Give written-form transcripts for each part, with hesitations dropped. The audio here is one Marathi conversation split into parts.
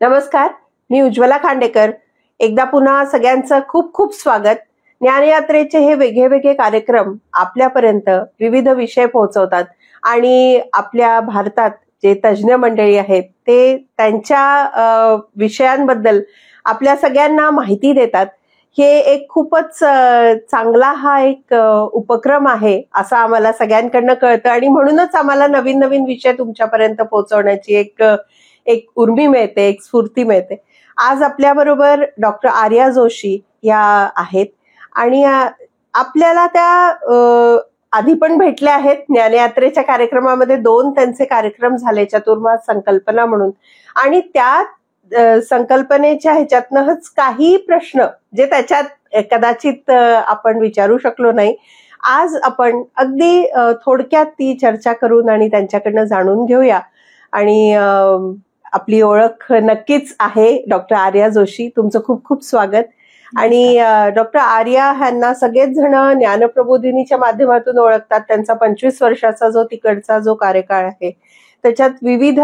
नमस्कार, मी उज्ज्वला खांडेकर. एकदा पुन्हा सगळ्यांचं खूप खूप स्वागत. ज्ञानयात्रेचे हे वेगळे वेगळे कार्यक्रम आपल्यापर्यंत विविध विषय पोहोचवतात आणि आपल्या भारतात जे तज्ज्ञ मंडळी आहेत ते त्यांच्या विषयांबद्दल आपल्या सगळ्यांना माहिती देतात. हे एक खूपच चांगला हा एक उपक्रम आहे असं आम्हाला सगळ्यांकडनं कळतं आणि म्हणूनच आम्हाला नवीन नवीन विषय तुमच्यापर्यंत पोहोचवण्याची एक उर्मी मिळते, एक स्फूर्ती मिळते. आज आपल्या बरोबर डॉक्टर आर्या जोशी या आहेत आणि आपल्याला त्या आधी पण भेटल्या आहेत. ज्ञानयात्रेच्या कार्यक्रमामध्ये 2 त्यांचे कार्यक्रम झाले, चतुर्मास संकल्पना म्हणून, आणि त्या संकल्पनेच्या ह्याच्यातनंच काही प्रश्न जे त्याच्यात कदाचित आपण विचारू शकलो नाही, आज आपण अगदी थोडक्यात ती चर्चा करून आणि त्यांच्याकडनं जाणून घेऊया. आणि आपली ओळख नक्कीच आहे डॉक्टर आर्या जोशी. तुमचं खूप खूप स्वागत. आणि डॉक्टर आर्या ह्यांना सगळेच जण ज्ञानप्रबोधिनीच्या माध्यमातून ओळखतात. त्यांचा 25 वर्षाचा जो तिकडचा जो कार्यकाळ आहे त्याच्यात विविध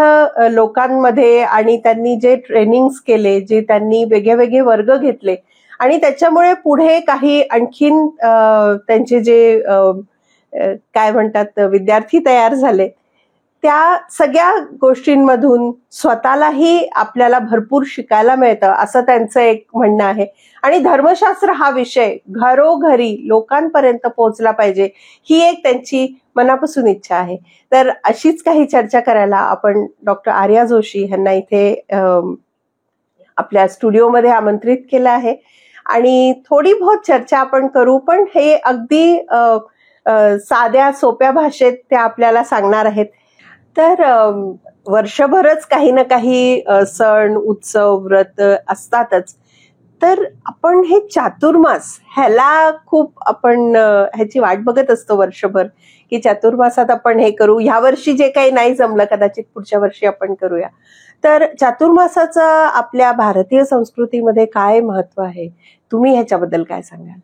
लोकांमध्ये आणि त्यांनी जे ट्रेनिंग्स केले, जे त्यांनी वेगळे वेगळे वर्ग घेतले आणि त्याच्यामुळे पुढे काही आणखीन त्यांचे जे काय म्हणतात विद्यार्थी तयार झाले, त्या सगळ्या गोष्टींमधून स्वतःलाही आपल्याला भरपूर शिकायला मिळतं असं त्यांचं एक म्हणणं आहे. आणि धर्मशास्त्र हा विषय घरोघरी लोकांपर्यंत पोहोचला पाहिजे ही एक त्यांची मनापासून इच्छा आहे. तर अशीच काही चर्चा करायला आपण डॉक्टर आर्या जोशी यांना इथे आपल्या स्टुडिओमध्ये आमंत्रित केलं आहे आणि थोडी बहुत चर्चा आपण करू. पण हे अगदी साध्या सोप्या भाषेत ते आपल्याला सांगणार आहेत. तर वर्षभरच काही ना काही सण, उत्सव, व्रत असतातच. तर आपण हे चातुर्मास ह्याला खूप आपण ह्याची वाट बघत असतो वर्षभर, की चातुर्मासात आपण हे करू. ह्या वर्षी जे काही नाही जमलं कदाचित पुढच्या वर्षी आपण करूया. तर चातुर्मासाचं आपल्या भारतीय संस्कृतीमध्ये काय महत्व आहे, तुम्ही ह्याच्याबद्दल काय सांगाल?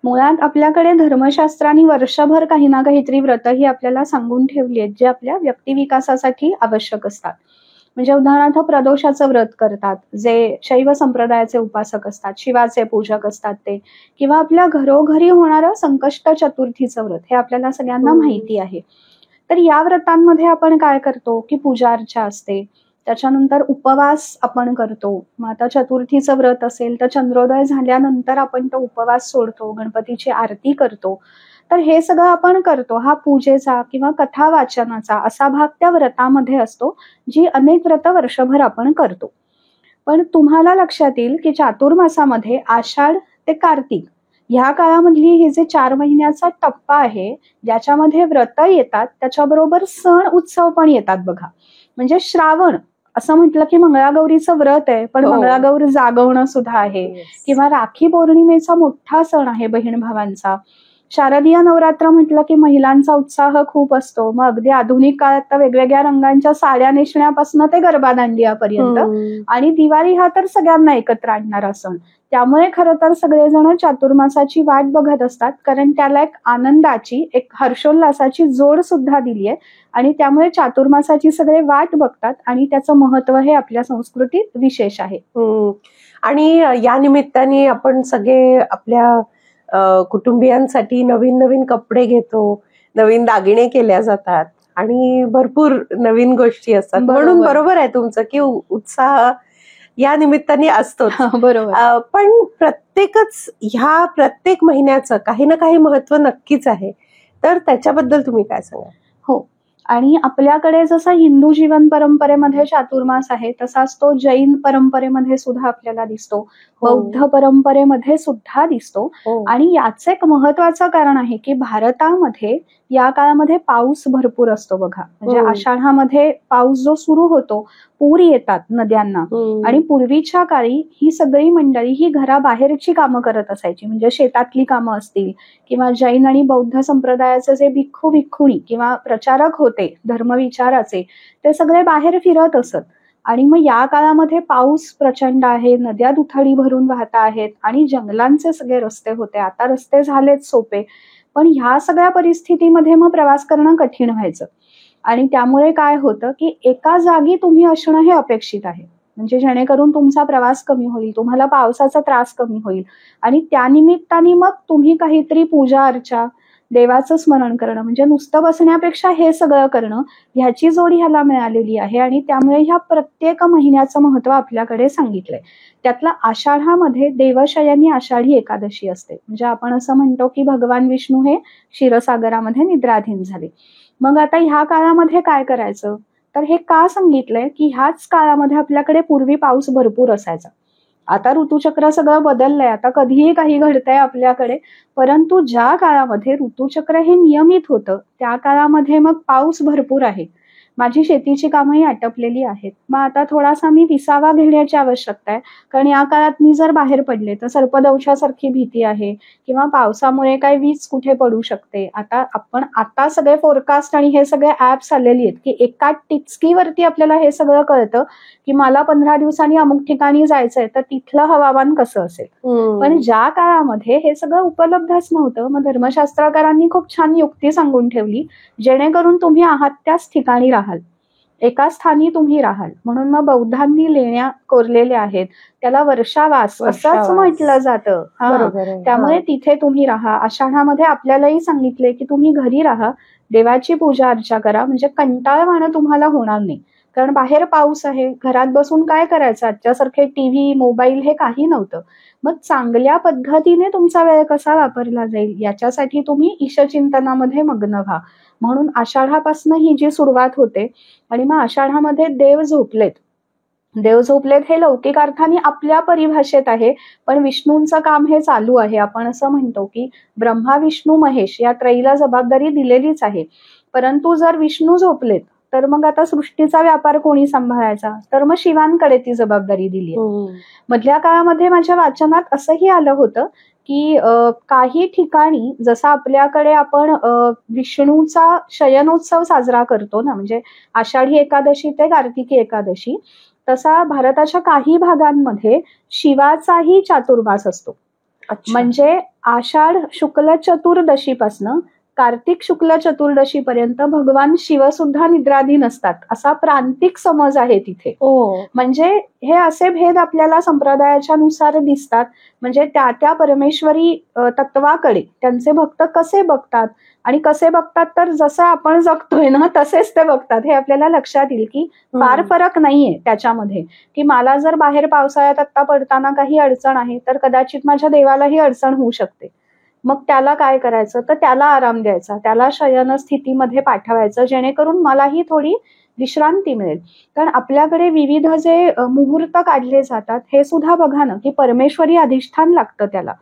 मुळात आपल्याकडे धर्मशास्त्राने वर्षभर काही ना काहीतरी व्रत ही आपल्याला सांगून ठेवली आहेत, जे आपल्या व्यक्तिविकासासाठी आवश्यक असतात. म्हणजे उदाहरणार्थ प्रदोषाचं व्रत करतात जे शैव संप्रदायाचे उपासक असतात, शिवाचे पूजक असतात ते, किंवा आपल्या घरोघरी होणारं संकष्ट चतुर्थीचं व्रत हे आपल्याला सगळ्यांना माहिती आहे. तर या व्रतांमध्ये आपण काय करतो की पूजा अर्चा असते, त्याच्यानंतर उपवास आपण करतो. मग आता चतुर्थीचं व्रत असेल तर चंद्रोदय झाल्यानंतर आपण तो उपवास सोडतो, गणपतीची आरती करतो. तर हे सगळं आपण करतो. हा पूजेचा किंवा कथा वाचनाचा असा भाग त्या व्रतामध्ये असतो, जी अनेक व्रत वर्षभर आपण करतो. पण तुम्हाला लक्षात येईल की चातुर्मासामध्ये आषाढ ते कार्तिक ह्या काळामधली हे जे 4 महिन्याचा टप्पा आहे, ज्याच्यामध्ये व्रत येतात त्याच्याबरोबर सण उत्सव पण येतात बघा. म्हणजे श्रावण असं म्हटलं की मंगळागौरीचं व्रत आहे, पण मंगळागौर जागवणं सुद्धा आहे. किंवा राखी पौर्णिमेचा मोठा सण आहे बहीण भावांचा. शारदीय नवरात्र म्हटलं की महिलांचा उत्साह खूप असतो. मग अगदी आधुनिक काळात तर वेगवेगळ्या रंगांच्या साड्या नेसण्यापासून ते गरबा दांडियापर्यंत. आणि दिवाळी हा तर सगळ्यांना एकत्र आणणारा सण. त्यामुळे खरं तर सगळेजण चातुर्मासाची वाट बघत असतात, कारण त्याला एक आनंदाची, एक हर्षोल्लासाची जोड सुद्धा दिली आहे. आणि त्यामुळे चातुर्मासाची सगळे वाट बघतात आणि त्याचं महत्व हे आपल्या संस्कृतीत विशेष आहे. आणि या निमित्ताने आपण सगळे आपल्या कुटुंबियांसाठी नवीन नवीन कपडे घेतो, नवीन दागिने केल्या जातात आणि भरपूर नवीन गोष्टी असतात. म्हणून बरोबर आहे तुमचं की उत्साह या निमित्ताने असतो. बरोबर. पण ह्या प्रत्येक महिन्याचं काही ना काही महत्व नक्कीच आहे. तर त्याच्याबद्दल तुम्ही काय सांगाल? हो, आणि आपल्याकडे जसा हिंदू जीवन परंपरेमध्ये चातुर्मास आहे, तसाच तो जैन परंपरेमध्ये सुद्धा आपल्याला दिसतो, बौद्ध परंपरेमध्ये सुद्धा दिसतो. आणि याचं एक महत्वाचं कारण आहे की भारतामध्ये या काळामध्ये पाऊस भरपूर असतो बघा. म्हणजे आषाढामध्ये पाऊस जो सुरू होतो, पूर येतात नद्यांना. आणि पूर्वीच्या काळी ही सगळी मंडळी ही घराबाहेरची कामं करत असायची. म्हणजे शेतातली कामं असतील किंवा जैन आणि बौद्ध संप्रदायाचे जे भिक्खू भिक्खुणी किंवा प्रचारक होते धर्मविचाराचे, ते सगळे बाहेर फिरत असत. आणि मग या काळामध्ये पाऊस प्रचंड आहे, नद्या दुथडी भरून वाहता आहेत आणि जंगलांचे सगळे रस्ते होते. आता रस्ते झालेत सोपे, पण ह्या सगळ्या परिस्थितीमध्ये मग प्रवास करणं कठीण व्हायचं. आणि त्यामुळे काय होतं की एका जागी तुम्ही असणं हे अपेक्षित आहे. म्हणजे जेणेकरून तुमचा प्रवास कमी होईल, तुम्हाला पावसाचा त्रास कमी होईल आणि त्यानिमित्ताने मग तुम्ही काहीतरी पूजा अर्चा, देवाचं स्मरण करणं, म्हणजे नुसतं बसण्यापेक्षा हे सगळं करणं, ह्याची जोड ह्याला मिळालेली आहे. आणि त्यामुळे ह्या प्रत्येक महिन्याचं महत्व आपल्याकडे सांगितलंय. त्यातला आषाढामध्ये देवशयनी आषाढी एकादशी असते. म्हणजे आपण असं म्हणतो की भगवान विष्णू हे क्षीरसागरामध्ये निद्राधीन झाले. मग आता ह्या काळामध्ये काय करायचं, तर हे का सांगितलंय की ह्याच काळामध्ये आपल्याकडे पूर्वी पाऊस भरपूर असायचा. आता ऋतुचक्र सगळं बदललंय, आता कधीही काही घडतंय आपल्याकडे, परंतु ज्या काळामध्ये ऋतुचक्र हे नियमित होतं त्या काळामध्ये मग पाऊस भरपूर आहे, माझी शेतीची कामंही आटपलेली आहेत, मग आता थोडासा मी विसावा घेण्याची आवश्यकता आहे. कारण या काळात मी जर बाहेर पडले तर सर्पदंशासारखी भीती आहे किंवा पावसामुळे काय वीज कुठे पडू शकते. आता सगळे फोरकास्ट आणि हे सगळे ऍप्स आलेली आहेत की एका टिचकीवरती आपल्याला हे सगळं कळतं की मला 15 दिवसांनी अमुक ठिकाणी जायचंय, तर तिथलं हवामान कसं असेल. पण ज्या काळामध्ये हे सगळं उपलब्धच नव्हतं, मग धर्मशास्त्रकारांनी खूप छान युक्ती सांगून ठेवली, जेणेकरून तुम्ही आहात त्याच ठिकाणी राहाल, एका स्थानी तुम्ही राहाल. म्हणून मग बौद्धांनी लेण्या कोरलेल्या आहेत, त्याला वर्षावास असंच म्हटलं जातं. त्यामुळे तिथे तुम्ही राहा. आषाढामध्ये आपल्यालाही सांगितले की तुम्ही घरी राहा, देवाची पूजा अर्चा करा, म्हणजे कंटाळवाणं तुम्हाला होणार नाही. कारण बाहेर पाऊस आहे, घरात बसून काय करायचं, आजच्यासारखे टीव्ही मोबाईल हे काही नव्हतं. मग चांगल्या पद्धतीने तुमचा वेळ कसा वापरला जाईल याच्यासाठी तुम्ही ईशचिंतनामध्ये मग्न व्हा. म्हणून आषाढापासून ही जी सुरुवात होते. आणि मग आषाढामध्ये देव झोपलेत हे लौकिक अर्थाने आपल्या परिभाषेत आहे, पण विष्णूंचं काम हे चालू आहे. आपण असं म्हणतो की ब्रह्मा विष्णू महेश या त्रयीला जबाबदारी दिलेलीच आहे. परंतु जर विष्णू झोपलेत तर मग आता सृष्टीचा व्यापार कोणी सांभाळायचा, तर मग शिवांकडे ती जबाबदारी दिली आहे. मधल्या काळामध्ये माझ्या वाचनात असंही आलं होतं की काही ठिकाणी जसं आपल्याकडे आपण विष्णूचा शयनोत्सव साजरा करतो ना, म्हणजे आषाढी एकादशी ते कार्तिकी एकादशी, तसा भारताच्या काही भागांमध्ये शिवाचाही चातुर्मास असतो. म्हणजे आषाढ शुक्ल चतुर्दशीपासनं कार्तिक शुक्ल चतुर्दशी पर्यंत भगवान शिव सुद्धा निद्राधीन असतात, असा प्रांतिक समज आहे तिथे. म्हणजे हे असे भेद आपल्याला संप्रदायाच्या नुसार दिसतात. म्हणजे त्या परमेश्वरी तत्वाकडे त्यांचे भक्त कसे बघतात, आणि कसे बघतात तर जसं आपण जगतोय ना तसेच ते बघतात. हे आपल्याला लक्षात येईल की फार फरक नाहीये त्याच्यामध्ये. की मला जर बाहेर पावसाळ्यात आत्ता पडताना काही अडचण आहे, तर कदाचित माझ्या देवालाही अडचण होऊ शकते. मग त्याला काय करायचं, तर त्याला आराम द्यायचा, त्याला शयन स्थितीमध्ये पाठवायचं, जेणेकरून मलाही थोडी विश्रांती मिळेल. कारण आपल्याकडे विविध जे मुहूर्त काढले जातात हे सुद्धा बघा ना की परमेश्वरी अधिष्ठान लागतं त्याला.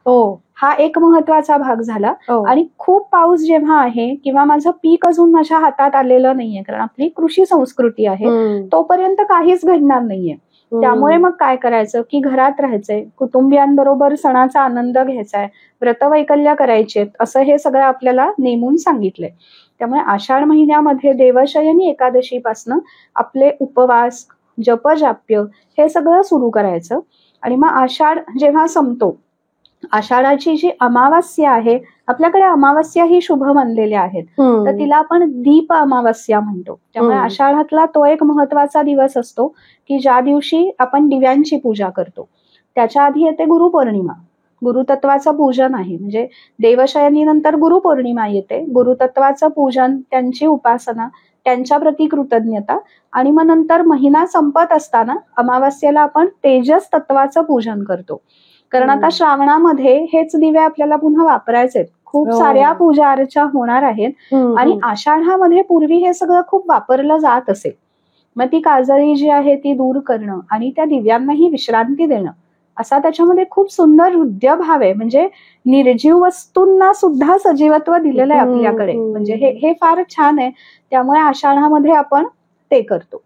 हा एक महत्वाचा भाग झाला. आणि खूप पाऊस जेव्हा आहे किंवा माझं पीक अजून माझ्या हातात आलेलं नाहीये, कारण आपली कृषी संस्कृती आहे, तोपर्यंत काहीच घडणार नाहीये. त्यामुळे मग काय करायचं की घरात राहायचंय, कुटुंबियांबरोबर सणाचा आनंद घ्यायचाय, व्रतवैकल्य करायचे, असं हे सगळं आपल्याला नेमून सांगितलंय. त्यामुळे आषाढ महिन्यामध्ये देवशयनी एकादशीपासनं आपले उपवास, जपजाप्य हे सगळं सुरू करायचं. आणि मग आषाढ जेव्हा संपतो, आषाढाची जी अमावास्या आहे, आपल्याकडे अमावास्या ही शुभ मानलेल्या आहेत, तर तिला आपण दीप अमावास्या म्हणतो. त्यामुळे आषाढातला तो एक महत्वाचा दिवस असतो की ज्या दिवशी आपण दिव्यांची पूजा करतो. त्याच्या आधी येते गुरुपौर्णिमा, गुरुतत्वाचं पूजन आहे. म्हणजे देवशयनीनंतर गुरुपौर्णिमा येते, गुरुतत्वाचं पूजन, त्यांची उपासना, त्यांच्या प्रती कृतज्ञता. आणि मग नंतर महिना संपत असताना अमावास्येला आपण तेजस तत्वाचं पूजन करतो. कारण आता श्रावणामध्ये हेच दिवे आपल्याला पुन्हा वापरायचे, खूप साऱ्या पूजा अर्चा होणार आहेत. आणि आषाढामध्ये पूर्वी हे सगळं खूप वापरलं जात असेल. मग ती काजळी जी आहे ती दूर करणं आणि त्या दिव्यांनाही विश्रांती देणं, असा त्याच्यामध्ये खूप सुंदर हृदय भाव आहे. म्हणजे निर्जीव वस्तूंना सुद्धा सजीवत्व दिलेलं आहे आपल्याकडे. म्हणजे हे फार छान आहे. त्यामुळे आषाढामध्ये आपण ते करतो.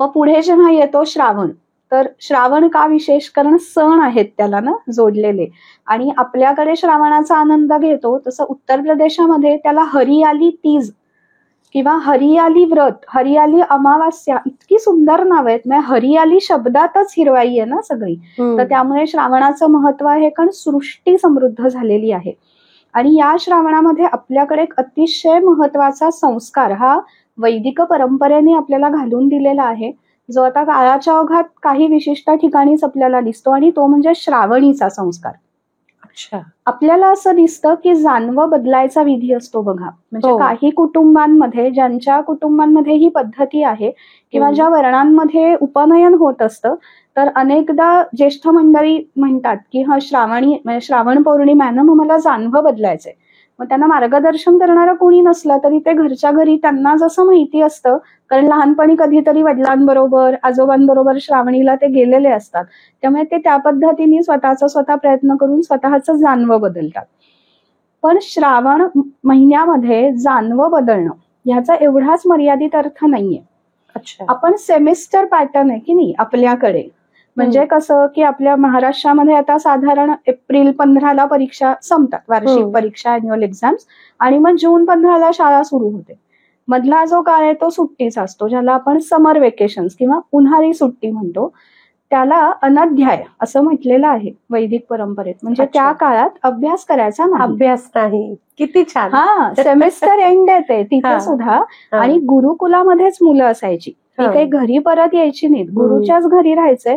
मग पुढे जेव्हा येतो श्रावण, तर श्रावण का विशेष, कारण सण आहेत त्याला ना जोडलेले. आणि आपल्याकडे श्रावणाचा आनंद घेतो तसं उत्तर प्रदेशामध्ये त्याला हरियाली तीज किंवा हरियाली व्रत, हरियाली अमावास्या, इतकी सुंदर नाव आहेत. म्हणजे हरियाली शब्दातच हिरवाई आहे ना सगळी. तर त्यामुळे श्रावणाचं महत्व आहे, कारण सृष्टी समृद्ध झालेली आहे. आणि या श्रावणामध्ये आपल्याकडे एक अतिशय महत्वाचा संस्कार हा वैदिक परंपरेने आपल्याला घालून दिलेला आहे. जो आता काळाच्या ओघात काही विशिष्ट ठिकाणीच आपल्याला दिसतो, आणि तो म्हणजे श्रावणीचा संस्कार. अच्छा. आपल्याला असं दिसतं की जानवं बदलायचा विधी असतो बघा. म्हणजे हो. काही कुटुंबांमध्ये, ज्यांच्या कुटुंबांमध्ये ही पद्धती आहे किंवा ज्या वर्णांमध्ये उपनयन होत असतं, तर अनेकदा ज्येष्ठ मंडळी म्हणतात की म्हणजे श्रावण पौर्णिमेनं मग मला जानवं बदलायचंय. मग त्यांना मार्गदर्शन करणारं कोणी नसलं तरी ते घरच्या घरी त्यांना जसं माहिती असतं, कारण लहानपणी कधीतरी वडिलांबरोबर आजोबांबरोबर श्रावणीला ते गेलेले असतात, त्यामुळे ते त्या पद्धतीने स्वतः प्रयत्न करून स्वतःचं जानवं बदलतात. पण श्रावण महिन्यामध्ये जानवं बदलणं ह्याचा एवढाच मर्यादित अर्थ नाहीये. अच्छा. आपण सेमिस्टर पॅटर्न आहे की नाही आपल्याकडे. म्हणजे कसं की आपल्या महाराष्ट्रामध्ये आता साधारण एप्रिल 15ला परीक्षा संपतात, वार्षिक परीक्षा, अॅन्युअल एक्झाम्स, आणि मग जून 15ला शाळा सुरू होते. मधला जो काळ आहे तो सुट्टीचा असतो, ज्याला आपण समर वेकेशन्स किंवा उन्हाळी सुट्टी म्हणतो. त्याला अनाध्याय असं म्हटलेलं आहे वैदिक परंपरेत. म्हणजे त्या काळात अभ्यास करायचा नाही. अभ्यास नाही. किती छान. हा, सेमिस्टर एंड येते तिथे सुद्धा. आणि गुरुकुलामध्येच मुलं असायची, ती काही घरी परत यायची नाहीत, गुरुच्याच घरी राहायचंय.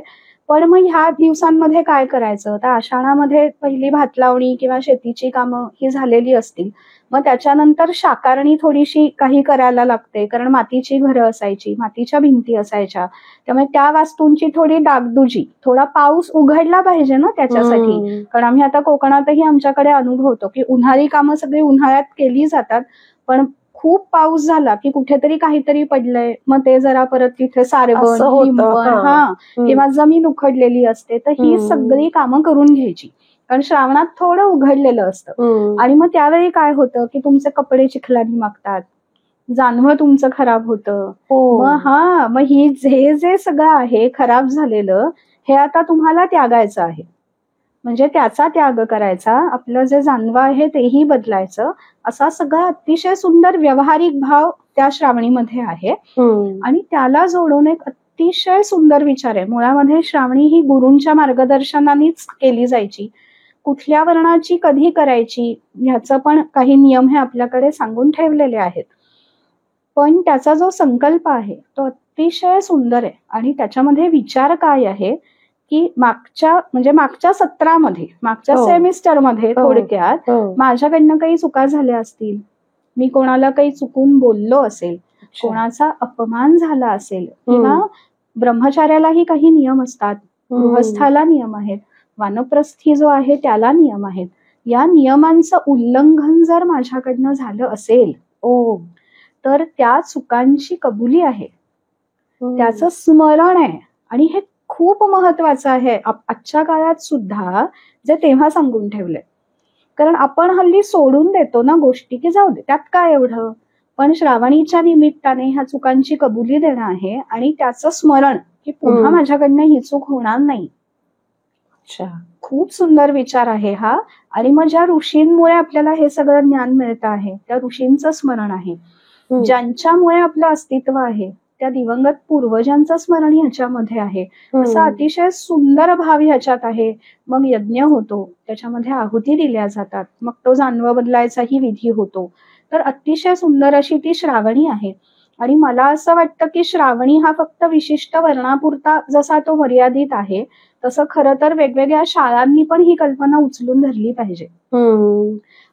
पण मग ह्या दिवसांमध्ये काय करायचं, तर आषाढामध्ये पहिली भात लावणी किंवा शेतीची कामं ही झालेली असतील, मग त्याच्यानंतर शाकारणी थोडीशी काही करायला लागते, कारण मातीची घरं असायची, मातीच्या भिंती असायच्या, त्यामुळे त्या वास्तूंची थोडी डागडुजी, थोडा पाऊस उघडला पाहिजे ना त्याच्यासाठी. कारण आम्ही आता कोकणातही आमच्याकडे अनुभवतो की उन्हाळी कामं सगळी उन्हाळ्यात केली जातात, पण खूप पाऊस झाला की कुठेतरी काहीतरी पडलंय, मग ते जरा परत तिथे सारवण, लिंपण, किंवा जमीन उखडलेली असते, तर ही सगळी कामं करून घ्यायची. कारण श्रावणात थोडं उघडलेलं असतं. आणि मग त्यावेळी काय होतं की तुमचे कपडे चिखलानी मागतात, जानवं तुमचं खराब होतं. मग हे जे सगळं आहे खराब झालेलं, हे आता तुम्हाला त्यागायचं आहे. म्हणजे त्याचा त्याग करायचा, आपलं जे जानवं आहे तेही बदलायचं, असा सगळा अतिशय सुंदर व्यावहारिक भाव त्या श्रावणीमध्ये आहे. आणि त्याला जोडून एक अतिशय सुंदर विचार आहे. मुळामध्ये श्रावणी ही गुरूंच्या मार्गदर्शनानेच केली जायची. कुठल्या वर्णाची कधी करायची ह्याचं पण काही नियम हे आपल्याकडे सांगून ठेवलेले आहेत. पण त्याचा जो संकल्प आहे तो अतिशय सुंदर आहे. आणि त्याच्यामध्ये विचार काय आहे की मागच्या सत्रामध्ये, मागच्या सेमिस्टरमध्ये थोडक्यात माझ्याकडनं काही चुका झाल्या असतील, मी कोणाला काही चुकून बोललो असेल, कोणाचा अपमान झाला असेल, किंवा ब्रह्मचार्यालाही काही नियम असतात, गृहस्थाला नियम आहेत, वानप्रस्थी जो आहे त्याला नियम आहेत, या नियमांचं उल्लंघन जर माझ्याकडनं झालं असेल तर त्या चुकांची कबुली आहे, त्याचं स्मरण आहे. आणि हे खूप महत्वाचं आहे आजच्या काळात सुद्धा, जे तेव्हा सांगून ठेवलंय. कारण आपण हल्ली सोडून देतो ना गोष्टी की जाऊ दे त्यात काय एवढं, पण श्रावणीच्या निमित्ताने ह्या चुकांची कबुली देणं आहे आणि त्याचं स्मरण की पुन्हा माझ्याकडनं ही चूक होणार नाही. खूप सुंदर विचार आहे हा. आणि मग ज्या ऋषींमुळे आपल्याला हे सगळं ज्ञान मिळतं आहे, त्या ऋषींचं स्मरण आहे, ज्यांच्यामुळे आपलं अस्तित्व आहे, त्या दिवंगत पूर्वजांचं स्मरण ह्याच्यामध्ये आहे. असा अतिशय सुंदर भाव ह्याच्यात आहे. मग यज्ञ होतो, त्याच्यामध्ये आहुती दिल्या जातात, मग तो जानवं बदलायचाही विधी होतो. तर अतिशय सुंदर अशी ती श्रावणी आहे. आणि मला असं वाटतं की श्रावणी हा फक्त विशिष्ट वर्णापुरता जसा तो मर्यादित आहे, तसं खरं तर वेगवेगळ्या शाळांनी पण ही कल्पना उचलून धरली पाहिजे.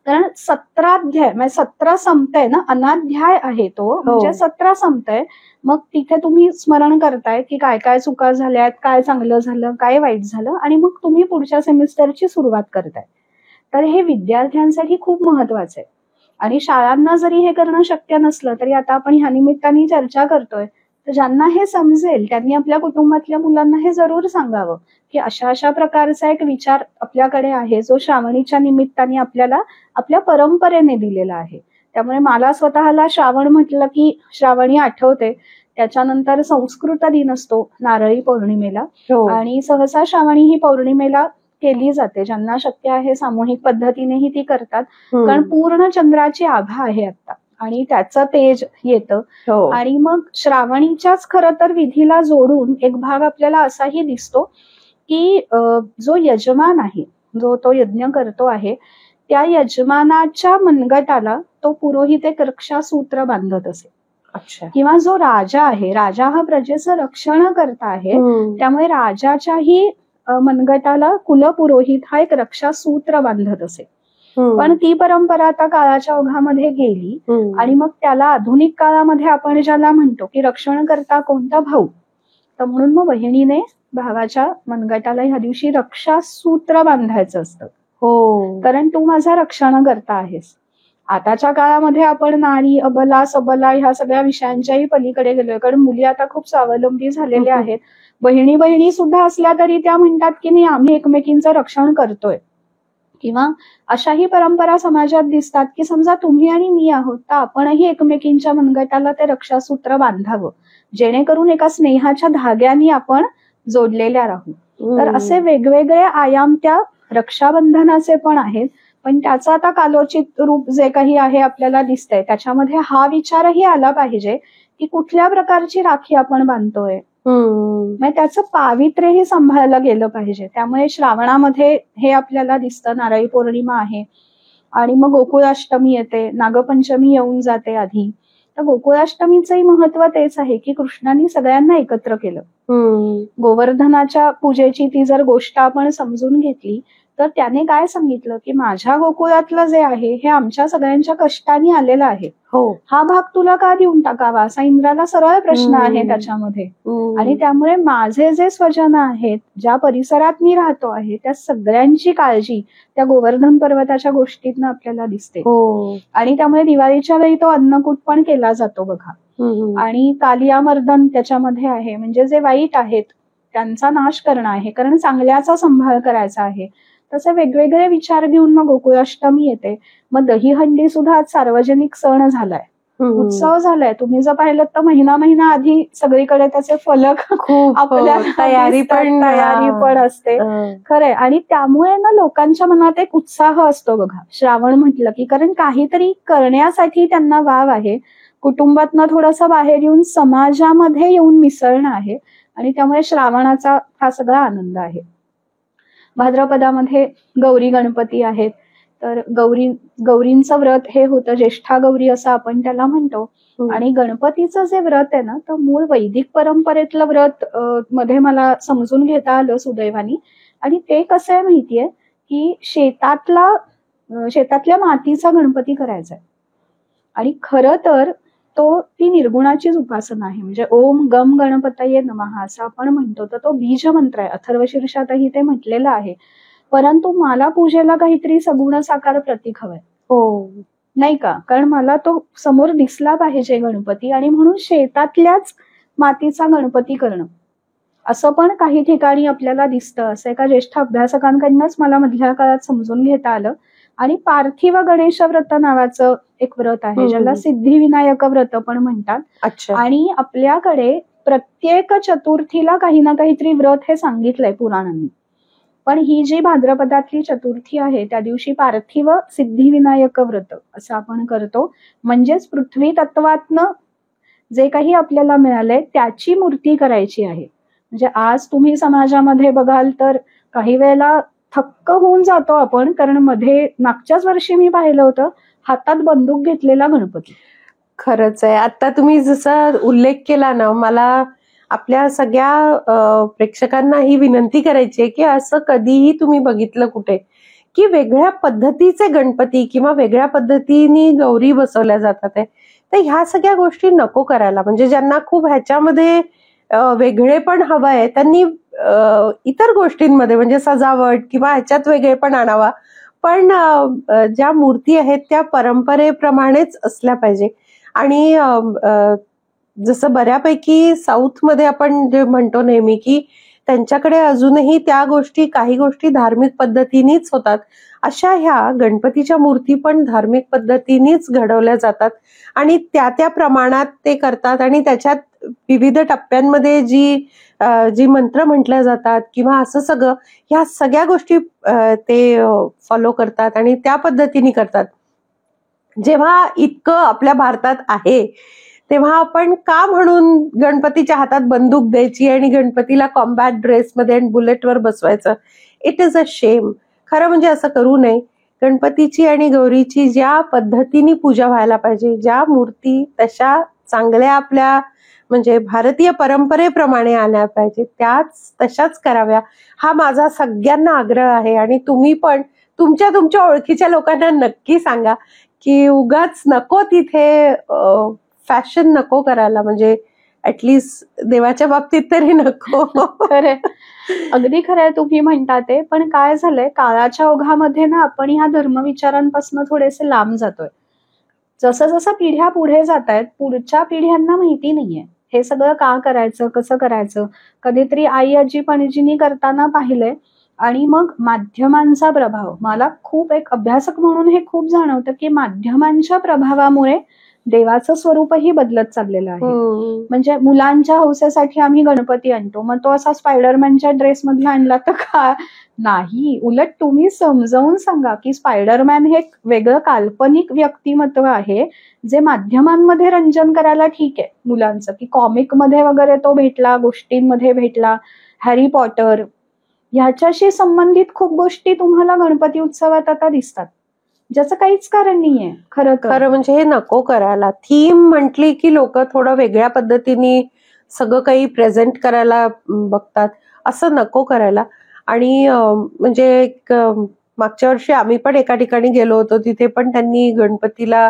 कारण 17 म्हणजे 17 संपतंय ना, अनाध्याय आहे तो, म्हणजे 17 संपतंय. मग तिथे तुम्ही स्मरण करताय की काय काय चुका झाल्यात, काय चांगलं झालं, काय वाईट झालं, आणि मग तुम्ही पुढच्या सेमिस्टरची सुरुवात करताय. तर हे विद्यार्थ्यांसाठी खूप महत्वाचं आहे. आणि शाळांना जरी हे करणं शक्य नसलं तरी आता आपण ह्या निमित्ताने चर्चा करतोय, तर ज्यांना हे समजेल त्यांनी आपल्या कुटुंबातल्या मुलांना हे जरूर सांगावं की अशा अशा प्रकारचा एक विचार आपल्याकडे आहे, जो श्रावणीच्या निमित्ताने आपल्याला आपल्या परंपरेने दिलेला आहे. त्यामुळे मला स्वतःला श्रावण म्हटलं की श्रावणी आठवते. त्याच्यानंतर संस्कृत दिन असतो नारळी पौर्णिमेला, आणि सहसा श्रावणी ही पौर्णिमेला केली जाते. ज्यांना शक्य आहे सामूहिक पद्धतीनेही ती करतात, कारण पूर्ण चंद्राची आभा आहे आता आणि त्याचं तेज येतं. आणि मग श्रावणीच्याच खरं तर विधीला जोडून एक भाग आपल्याला असाही दिसतो की जो यजमान आहे, जो तो यज्ञ करतो आहे, त्या यजमानाच्या मनगटाला तो पुरोहित एक रक्षासूत्र बांधत असे. अच्छा. किंवा जो राजा आहे, राजा हा प्रजेचं रक्षण करता आहे, त्यामुळे राजाच्याही मनगटाला कुलपुरोहित हा एक रक्षासूत्र बांधत असे. पण ती परंपरा आता काळाच्या ओघामध्ये गेली आणि मग त्याला आधुनिक काळामध्ये आपण ज्याला म्हणतो की रक्षण करता कोणता भाऊ, तर म्हणून मग बहिणीने भावाच्या मनगटाला ह्या दिवशी रक्षासूत्र बांधायचं असतं. हो, कारण तू माझा रक्षण करता आहेस. आताच्या काळामध्ये आपण नारी अबला सबला ह्या सगळ्या विषयांच्याही पलीकडे गेलोय, कारण मुली आता खूप स्वावलंबी झालेल्या आहेत. बहिणी सुद्धा असल्या तरी त्या म्हणतात की नाही, आम्ही एकमेकींचं रक्षण करतोय. किंवा अशाही परंपरा समाजात दिसतात की समजा तुम्ही आणि मी आहोत, तर आपणही एकमेकींच्या मनगटाला ते रक्षासूत्र बांधावं, जेणेकरून एका स्नेहाच्या धाग्याने आपण जोडलेल्या राहू. तर असे वेगवेगळे आयाम त्या रक्षाबंधनाचे पण आहेत. पण त्याचं आता कालोचित रूप जे काही आहे आपल्याला दिसतंय, त्याच्यामध्ये हा विचारही आला पाहिजे की कुठल्या प्रकारची राखी आपण बांधतोय, म्हणजे त्याचं पावित्र्यही सांभाळलं गेलं पाहिजे. त्यामुळे श्रावणामध्ये हे आपल्याला दिसतं. नारळी पौर्णिमा आहे आणि मग गोकुळाष्टमी येते, नागपंचमी येऊन जाते आधी. तर गोकुळाष्टमीचंही महत्व तेच आहे की कृष्णाने सगळ्यांना एकत्र केलं. गोवर्धनाच्या पूजेची ती जर गोष्ट आपण समजून घेतली तर त्याने काय सांगितलं की माझ्या गोकुळातलं जे आहे हे आमच्या सगळ्यांच्या कष्टाने आलेलं आहे, हा भाग तुला का देऊन टाकावा, असा इंद्राला सरळ प्रश्न आहे त्याच्यामध्ये. आणि त्यामुळे माझे जे स्वजन आहेत, ज्या परिसरात मी राहतो आहे, त्या सगळ्यांची काळजी त्या गोवर्धन पर्वताच्या गोष्टीतनं आपल्याला दिसते. आणि त्यामुळे दिवाळीच्या वेळी तो अन्नकूट पण केला जातो बघा. आणि कालियामर्दन त्याच्यामध्ये आहे, म्हणजे जे वाईट आहेत त्यांचा नाश करणं आहे, कारण चांगल्याचा सांभाळ करायचा आहे. तसे वेगवेगळे विचार घेऊन मग गोकुळाष्टमी येते. मग दहीहंडी सुद्धा सार्वजनिक सण झालाय, उत्सव झालाय. तुम्ही जर पाहिलं तर महिना आधी सगळीकडे त्याचे फलक आपल्या तयारी पण असते. खरंय. आणि त्यामुळे ना लोकांच्या मनात एक उत्साह असतो बघा श्रावण म्हटलं की, कारण काहीतरी करण्यासाठी त्यांना वाव आहे, कुटुंबातनं थोडंसं बाहेर येऊन समाजामध्ये येऊन मिसळणं आहे. आणि त्यामुळे श्रावणाचा हा सगळा आनंद आहे. भाद्रपदामध्ये गौरी गणपती आहेत, तर गौरींचं व्रत हे होतं, ज्येष्ठा गौरी असं आपण त्याला म्हणतो. आणि गणपतीचं जे व्रत आहे ना, तर मूळ वैदिक परंपरेतलं व्रत मध्ये मला समजून घेता आलं सुदैवानी. आणि ते कसं आहे माहितीये की शेतातल्या मातीचा गणपती करायचा आहे. आणि खरं तर ती निर्गुणाचीच उपासना आहे, म्हणजे ओम गम गणपतये नमः असं आपण म्हणतो. तर तो बीज मंत्र आहे, अथर्वशीर्षातही ते म्हटलेलं आहे. परंतु मला पूजेला काहीतरी सगुण साकार प्रतीक हवंय, नाही का, कारण मला तो समोर दिसला पाहिजे गणपती. आणि म्हणून शेतातल्याच मातीचा गणपती करणं असं पण काही ठिकाणी आपल्याला दिसतं. असं एका ज्येष्ठ अभ्यासकांकडनंच मला मधल्या काळात समजून घेता आलं. आणि पार्थिव गणेश व्रत नावाचं एक व्रत आहे, ज्याला सिद्धिविनायक व्रत पण म्हणतात. आणि आपल्याकडे प्रत्येक चतुर्थीला काही ना काहीतरी व्रत हे सांगितलंय पुराणांनी. पण ही जी भाद्रपदातली चतुर्थी आहे त्या दिवशी पार्थिव सिद्धिविनायक व्रत असं आपण करतो. म्हणजेच पृथ्वी तत्वातनं जे काही आपल्याला मिळालंय त्याची मूर्ती करायची आहे. म्हणजे आज तुम्ही समाजामध्ये बघाल तर काही वेळेला थक्क होऊन जातो आपण, कारण मागच्याच वर्षी मी पाहिलं होतं हातात बंदूक घेतलेला गणपती. खरंच आहे. आता तुम्ही जसा उल्लेख केला ना, मला आपल्या सगळ्या प्रेक्षकांना ही विनंती करायची आहे की असं कधीही तुम्ही बघितलं कुठे की वेगळ्या पद्धतीचे गणपती किंवा वेगळ्या पद्धतीने गौरी बसवल्या जातात आहे, तर ह्या सगळ्या गोष्टी नको करायला. म्हणजे ज्यांना खूप ह्याच्यामध्ये वेगळे पण हवं आहे त्यांनी इतर गोष्टींमध्ये म्हणजे सजावट किंवा ह्याच्यात वेगळे पण आणावा. पण ज्या मूर्ती आहेत त्या परंपरेप्रमाणेच असल्या पाहिजे. आणि जसं बऱ्यापैकी साऊथमध्ये आपण जे म्हणतो नेहमी की त्यांच्याकडे अजूनही त्या गोष्टी काही गोष्टी धार्मिक पद्धतीनेच होतात, अशा ह्या गणपतीच्या मूर्ती पण धार्मिक पद्धतीनेच घडवल्या जातात आणि त्या प्रमाणात ते करतात. आणि त्याच्यात विविध टप्प्यांमध्ये जी मंत्र म्हटल्या जातात किंवा असं सगळं ह्या सगळ्या गोष्टी ते फॉलो करतात आणि त्या पद्धतीने करतात. जेव्हा इतकं आपल्या भारतात आहे तेव्हा आपण का म्हणून गणपतीच्या हातात बंदूक द्यायची आणि गणपतीला कॉम्बॅट ड्रेसमध्ये आणि बुलेटवर बसवायचं? It is a shame. खरं म्हणजे असं करू नये. गणपतीची आणि गौरीची ज्या पद्धतीने पूजा व्हायला पाहिजे, ज्या मूर्ती तशा चांगल्या आपल्या म्हणजे भारतीय परंपरेप्रमाणे आल्या पाहिजे, त्याच तशाच कराव्या, हा माझा सगळ्यांना आग्रह आहे. आणि तुम्ही पण तुमच्या ओळखीच्या लोकांना नक्की सांगा की उगाच नको तिथे फॅशन नको करायला, म्हणजे ऍटलीस्ट देवाच्या बाबतीत तरी नको. खरंय, अगदी खरंय तुम्ही म्हणता ते. पण काय झालंय, काळाच्या ओघामध्ये ना आपण ह्या धर्मविचारांपासून थोडेसे लांब जातोय. जसं जसं पिढ्या पुढे जात आहेत, पुढच्या पिढ्यांना माहिती नाहीये हे सगळं का करायचं, कसं करायचं. कधीतरी आई आजी पणजीनी करताना पाहिलंय. आणि मग माध्यमांचा प्रभाव, मला खूप एक अभ्यासक म्हणून हे खूप जाणवतं की माध्यमांच्या प्रभावामुळे देवाचं स्वरूपही बदलत चाललेलं आहे. म्हणजे मुलांच्या हौसेसाठी आम्ही गणपती आणतो, मग तो असा स्पायडरमॅनच्या ड्रेस मधला आणला तर का नाही. उलट तुम्ही समजावून सांगा की स्पायडरमॅन हे वेगळं काल्पनिक व्यक्तिमत्व आहे जे माध्यमांमध्ये रंजन करायला ठीक आहे मुलांचं, की कॉमिक मध्ये वगैरे तो भेटला, गोष्टींमध्ये भेटला. हॅरी पॉटर ह्याच्याशी संबंधित खूप गोष्टी तुम्हाला गणपती उत्सवात आता दिसतात, ज्याचं काहीच कारण नाहीये खरं म्हणजे हे नको करायला. थीम म्हटली की लोक थोडं वेगळ्या पद्धतीने सगळं काही प्रेझेंट करायला बघतात, असं नको करायला. आणि म्हणजे एक मागच्या वर्षी आम्ही पण एका ठिकाणी गेलो होतो, तिथे पण त्यांनी गणपतीला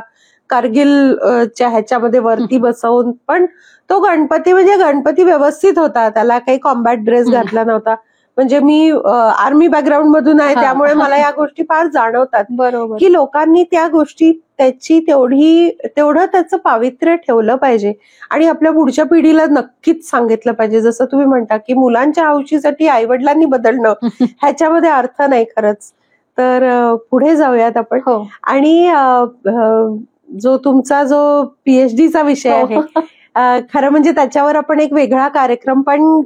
कारगिल च्या ह्याच्यामध्ये वरती बसवून, पण तो गणपती म्हणजे गणपती व्यवस्थित होता, त्याला काही कॉम्बॅट ड्रेस घातला नव्हता. म्हणजे मी आर्मी बॅकग्राऊंड मधून आहे, त्यामुळे मला या गोष्टी फार जाणवतात. बरोबर, की लोकांनी त्या गोष्टी त्याची तेवढं त्याचं पावित्र्य ठेवलं पाहिजे आणि आपल्या पुढच्या पिढीला नक्कीच सांगितलं पाहिजे. जसं तुम्ही म्हणता की मुलांच्या हौशीसाठी आईवडिलांनी बदलणं ह्याच्यामध्ये अर्थ नाही खरंच. तर पुढे जाऊयात आपण. आणि जो तुमचा जो पीएचडीचा विषय आहे, खरं म्हणजे त्याच्यावर आपण एक वेगळा कार्यक्रम पण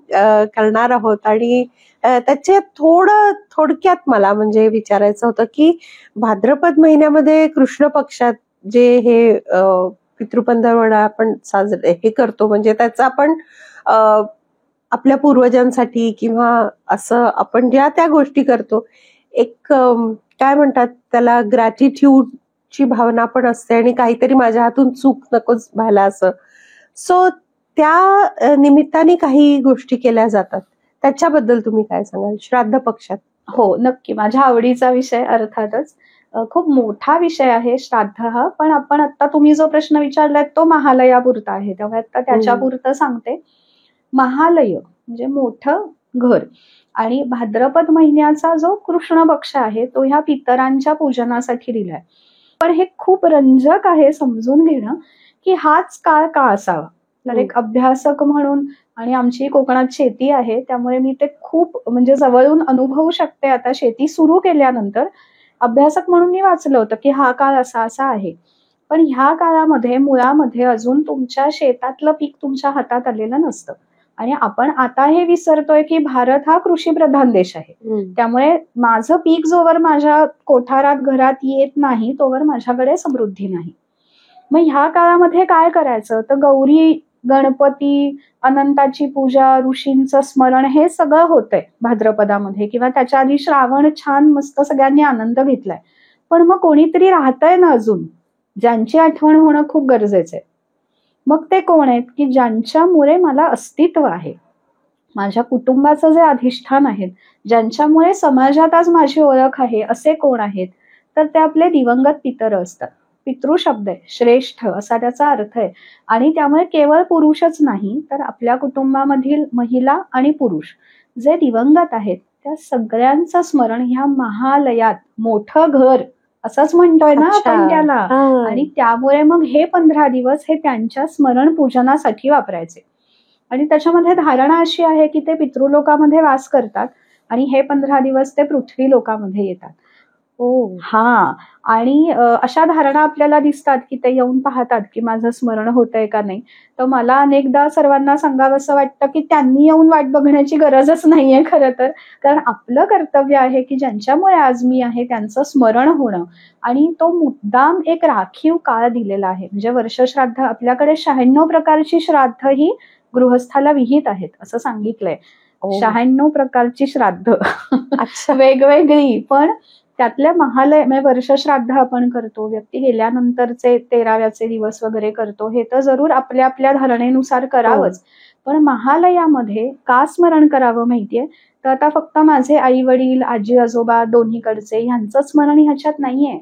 करणार आहोत. आणि त्याचे थोडक्यात मला म्हणजे विचारायचं होतं की भाद्रपद महिन्यामध्ये कृष्ण पक्षात जे हे पितृपंधरवडा आपण साजरे हे करतो, म्हणजे त्याचा आपण आपल्या पूर्वजांसाठी किंवा असं आपण ज्या त्या गोष्टी करतो, एक काय म्हणतात त्याला, ग्रॅटिट्यूडची भावना पण असते आणि काहीतरी माझ्या हातून चूक नकोच व्हायला असं. सो त्या निमित्ताने काही गोष्टी केल्या जातात, त्याच्याबद्दल तुम्ही काय सांगाल श्राद्ध पक्षात? हो, नक्की, माझ्या आवडीचा विषय अर्थातच. खूप मोठा विषय आहे श्राद्ध हा. पण आपण आता तुम्ही जो प्रश्न विचारलाय तो महालयापुरता आहे, त्यामुळे आता त्याच्यापुरतं सांगते. महालय म्हणजे मोठं घर. आणि भाद्रपद महिन्याचा जो कृष्ण पक्ष आहे तो ह्या पितरांच्या पूजनासाठी दिलाय. पण हे खूप रंजक आहे समजून घेणं की हाच काळ का असावा. तर एक अभ्यासक म्हणून, आणि आमची कोकणात शेती आहे त्यामुळे मी ते खूप म्हणजे जवळून अनुभवू शकते. आता शेती सुरू केल्यानंतर अभ्यासक म्हणून मी वाचलं होतं की हा काळ असा असा आहे. पण ह्या काळामध्ये मुळामध्ये अजून तुमच्या शेतातलं पीक तुमच्या हातात आलेलं नसतं. आणि आपण आता हे विसरतोय की भारत हा कृषी प्रधान देश आहे, त्यामुळे माझं पीक जोवर माझ्या कोठारात घरात येत नाही तोवर माझ्याकडे समृद्धी नाही. मग ह्या काळामध्ये काय करायचं, तर गौरी, गणपती, अनंताची पूजा, ऋषींचं स्मरण हे सगळं होतंय भाद्रपदामध्ये, किंवा त्याच्या आधी श्रावण छान मस्त सगळ्यांनी आनंद घेतलाय. पण मग कोणीतरी राहतंय ना अजून, ज्यांची आठवण होणं खूप गरजेचं आहे. मग ते कोण आहेत की ज्यांच्यामुळे मला अस्तित्व आहे, माझ्या कुटुंबाचं जे अधिष्ठान आहेत, ज्यांच्यामुळे समाजात आज माझी ओळख आहे, असे कोण आहेत, तर ते आपले दिवंगत पितर असतात. पितृ शब्द आहे, श्रेष्ठ असा त्याचा अर्थ आहे. आणि त्यामुळे केवळ पुरुषच नाही तर आपल्या कुटुंबामधील महिला आणि पुरुष जे दिवंगत आहेत त्या सगळ्यांचं स्मरण ह्या महालयात, मोठं घर असंच म्हणतोय ना आपण त्याला. आणि त्यामुळे मग हे 15 दिवस हे त्यांच्या स्मरण पूजनासाठी वापरायचे. आणि त्याच्यामध्ये धारणा अशी आहे की ते पितृलोकामध्ये वास करतात आणि हे 15 दिवस ते पृथ्वी लोकामध्ये येतात. हा, आणि अशा धारणा आपल्याला दिसतात की ते येऊन पाहतात की माझं स्मरण होतंय का नाही. तर मला अनेकदा सर्वांना सांगावंसं वाटतं की त्यांनी येऊन वाट बघण्याची गरजच नाहीये खरं तर. कारण आपलं कर्तव्य आहे की ज्यांच्यामुळे आज मी आहे त्यांचं स्मरण होणं. आणि तो मुद्दाम एक राखीव काळ दिलेला आहे. म्हणजे वर्षश्राद्ध आपल्याकडे 96 प्रकारची श्राद्ध ही गृहस्थाला विहित आहेत असं सांगितलंय. 96 प्रकारची श्राद्ध वेगवेगळी, पण त्यातल्या महालय म्हणजे वर्षश्राद्ध आपण करतो, व्यक्ती गेल्यानंतरचे 13व्याचे दिवस वगैरे करतो, हे तर जरूर आपल्या आपल्या धारणेनुसार करावंच. पण महालयामध्ये का स्मरण करावं माहितीये? तर आता फक्त माझे आई वडील, आजी आजोबा दोन्हीकडचे ह्यांचं स्मरण ह्याच्यात नाहीये.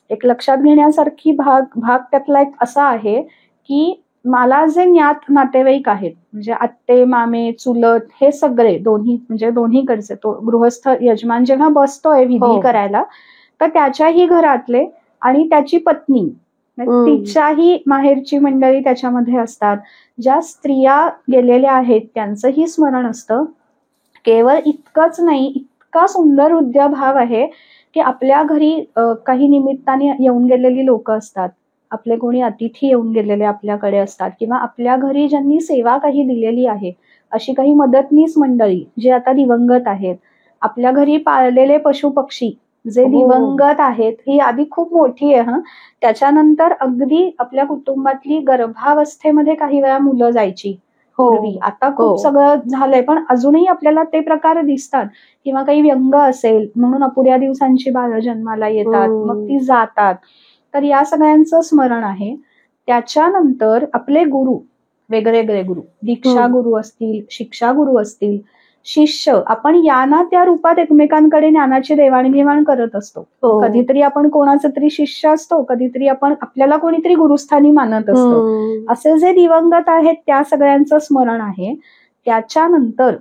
एक लक्षात घेण्यासारखी भाग त्यातला एक असा आहे की मला जे ज्ञात नातेवाईक आहेत, म्हणजे आत्ते, मामे, चुलत, हे सगळे दोन्हीकडचे, तो गृहस्थ यजमान जेव्हा बसतोय विधी करायला, तर त्याच्याही घरातले आणि त्याची पत्नी, तिच्याही माहेरची मंडळी त्याच्यामध्ये असतात. ज्या स्त्रिया गेलेल्या आहेत त्यांचंही स्मरण असतं. केवळ इतकंच नाही, इतका सुंदर हृदय भाव आहे की आपल्या घरी काही निमित्ताने येऊन गेलेली लोक असतात, आपले कोणी अतिथी येऊन गेलेले आपल्याकडे असतात, किंवा आपल्या घरी ज्यांनी सेवा काही दिलेली आहे, अशी काही मदतनीस मंडळी जे आता दिवंगत आहेत, आपल्या घरी पाळलेले पशु पक्षी जे दिवंगत आहेत, ही यादी खूप मोठी आहे. त्याच्यानंतर अगदी आपल्या कुटुंबातली गर्भावस्थेमध्ये काही वेळा मुलं जायची पूर्वी, आता खूप सगळं झालंय, पण अजूनही आपल्याला ते प्रकार दिसतात. किंवा काही व्यंग असेल म्हणून अपुऱ्या दिवसांची बाळ जन्माला येतात, मग ती जातात. तर या सगळ्यांचं स्मरण आहे. त्याच्यानंतर आपले गुरु, वेगवेगळे गुरु, दीक्षा गुरु असतील, शिक्षा गुरु असतील, शिष्य, आपण या ना त्या रूपात एकमेकांकडे ज्ञानाची देवाणघेवाण करत असतो. कधीतरी आपण कोणाचा तरी शिष्य असतो, कधीतरी आपण आपल्याला कोणीतरी गुरुस्थानी मानत असतो. असे जे दिवंगत आहेत त्या सगळ्यांचं स्मरण आहे. त्याच्यानंतर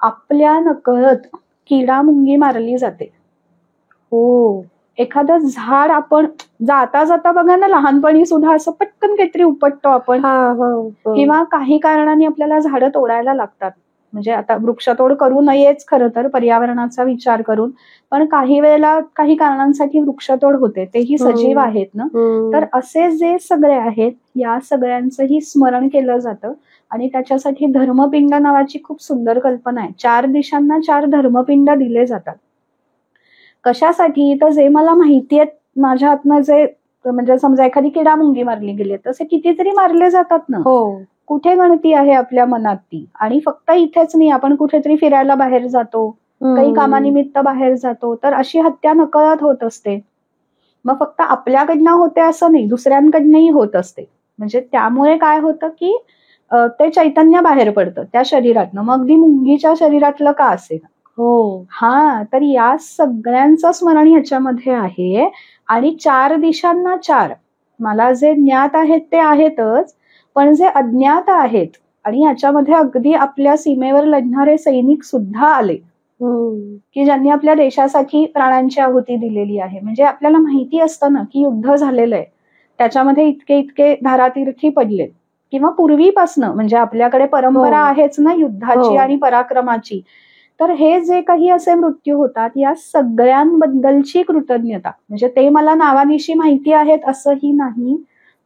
आपल्या नकळत किडा मुंगी मारली जाते. एखादं झाड आपण जाता जाता बघा ना, लहानपणी सुद्धा असं पटकन काहीतरी उपटतो आपण, किंवा काही कारणाने आपल्याला झाडं तोडायला लागतात. म्हणजे आता वृक्षतोड करू नयेच खरं तर, पर्यावरणाचा विचार करून, पण काही वेळेला काही कारणांसाठी वृक्षतोड होते, तेही सजीव आहेत ना. तर असे जे सगळे आहेत या सगळ्यांचंही स्मरण केलं जातं. आणि त्याच्यासाठी धर्मपिंड नावाची खूप सुंदर कल्पना आहे. 4 दिशांना 4 धर्मपिंड दिले जातात. कशासाठी? तर जे मला माहिती आहेत माझ्या हातनं, जे म्हणजे समजा एखादी किडा मुंगी मारली गेली, तसे कितीतरी मारले जातात ना. कुठे गणती आहे आपल्या मनात ती? आणि फक्त इथेच नाही, आपण कुठेतरी फिरायला बाहेर जातो, काही कामानिमित्त बाहेर जातो, तर अशी हत्या नकळत होत असते. मग फक्त आपल्याकडनं होते असं नाही, दुसऱ्यांकडनंही होत असते. म्हणजे त्यामुळे काय होतं की ते चैतन्य बाहेर पडतं त्या शरीरातनं, मग अगदी मुंगीच्या शरीरातलं का असेल. तर या सगळ्यांचं स्मरण ह्याच्यामध्ये आहे. आणि 4 दिशांना 4, मला जे ज्ञात आहेत ते आहेतच, पण जे अज्ञात आहेत, आणि याच्यामध्ये अगदी आपल्या सीमेवर लढणारे सैनिक सुद्धा आले, की ज्यांनी आपल्या देशासाठी प्राणांची आहुती दिलेली आहे. म्हणजे आपल्याला माहिती असतं ना की युद्ध झालेलं आहे, त्याच्यामध्ये इतके धारातीर्थी पडलेत, किंवा पूर्वीपासनं म्हणजे आपल्याकडे परंपरा आहेच ना युद्धाची आणि पराक्रमाची. तर हे जे काही असे मृत्यू होतात, या सगळ्यांबद्दलची कृतज्ञता, म्हणजे ते मला नावानिशी माहिती आहेत असंही नाही,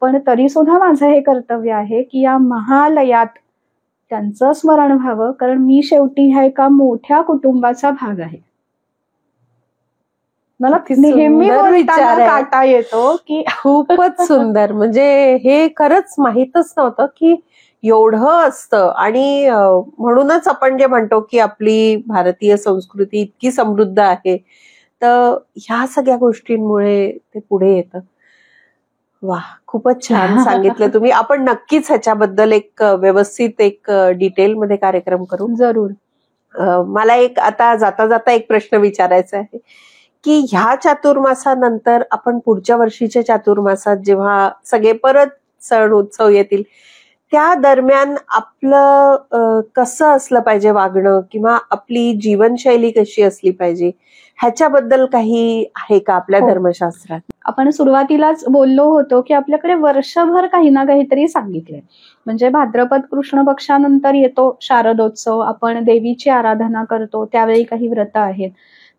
पण तरी सुद्धा माझं हे कर्तव्य आहे की या महालयात त्यांचं स्मरण व्हावं, कारण मी शेवटी ह्या एका मोठ्या कुटुंबाचा भाग आहे. मला नेहमी बोलताना काटा येतो की खूपच सुंदर. म्हणजे हे खरंच माहीतच नव्हतं की एवढं असतं. आणि म्हणूनच आपण जे म्हणतो की आपली भारतीय संस्कृती इतकी समृद्ध आहे, तर ह्या सगळ्या गोष्टींमुळे ते पुढे येतं. वा, खूपच छान सांगितलं तुम्ही. आपण नक्कीच ह्याच्याबद्दल एक व्यवस्थित एक डिटेलमध्ये कार्यक्रम करू. जरूर. मला एक आता जाता जाता एक प्रश्न विचारायचा आहे की ह्या चातुर्मासानंतर आपण पुढच्या वर्षीच्या चातुर्मासात जेव्हा सगळे परत सण उत्सव येतील, त्या दरम्यान आपलं कसं असलं पाहिजे वागणं, किंवा आपली जीवनशैली कशी असली पाहिजे, ह्याच्याबद्दल काही आहे का आपल्या धर्मशास्त्रात? आपण सुरुवातीलाच बोललो होतो की आपल्याकडे वर्षभर काही ना काहीतरी सांगितलंय. म्हणजे भाद्रपद कृष्ण पक्षानंतर येतो शारदोत्सव, आपण देवीची आराधना करतो, त्यावेळी काही व्रत आहेत,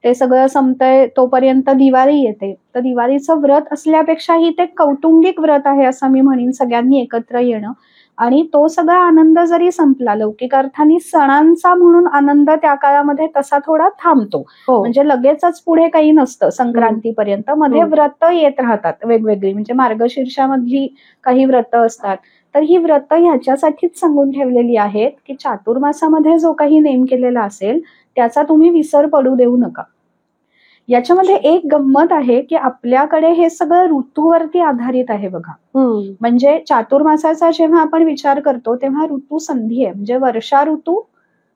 ते सगळं संपतंय तोपर्यंत दिवाळी येते. तर दिवाळीचं व्रत असल्यापेक्षाही ते कौटुंबिक व्रत आहे असं मी म्हणेन, सगळ्यांनी एकत्र येणं. आणि तो सगळा आनंद जरी संपला, लौकिक अर्थाने सणांचा म्हणून आनंद त्या काळामध्ये तसा थोडा थांबतो. म्हणजे लगेचच पुढे काही नसतं संक्रांतीपर्यंत, मध्ये व्रत येत राहतात वेगवेगळी, म्हणजे मार्गशीर्षामधली काही व्रत असतात. तर ही व्रत ह्याच्यासाठीच सांगून ठेवलेली आहेत की चातुर्मासामध्ये जो काही नेम केलेला असेल त्याचा तुम्ही विसर पडू देऊ नका. याच्यामध्ये एक गंमत आहे की आपल्याकडे हे सगळं ऋतूवरती आधारित आहे बघा. म्हणजे चातुर्मासाचा जेव्हा आपण विचार करतो तेव्हा ऋतू संधी आहे, म्हणजे वर्षा ऋतू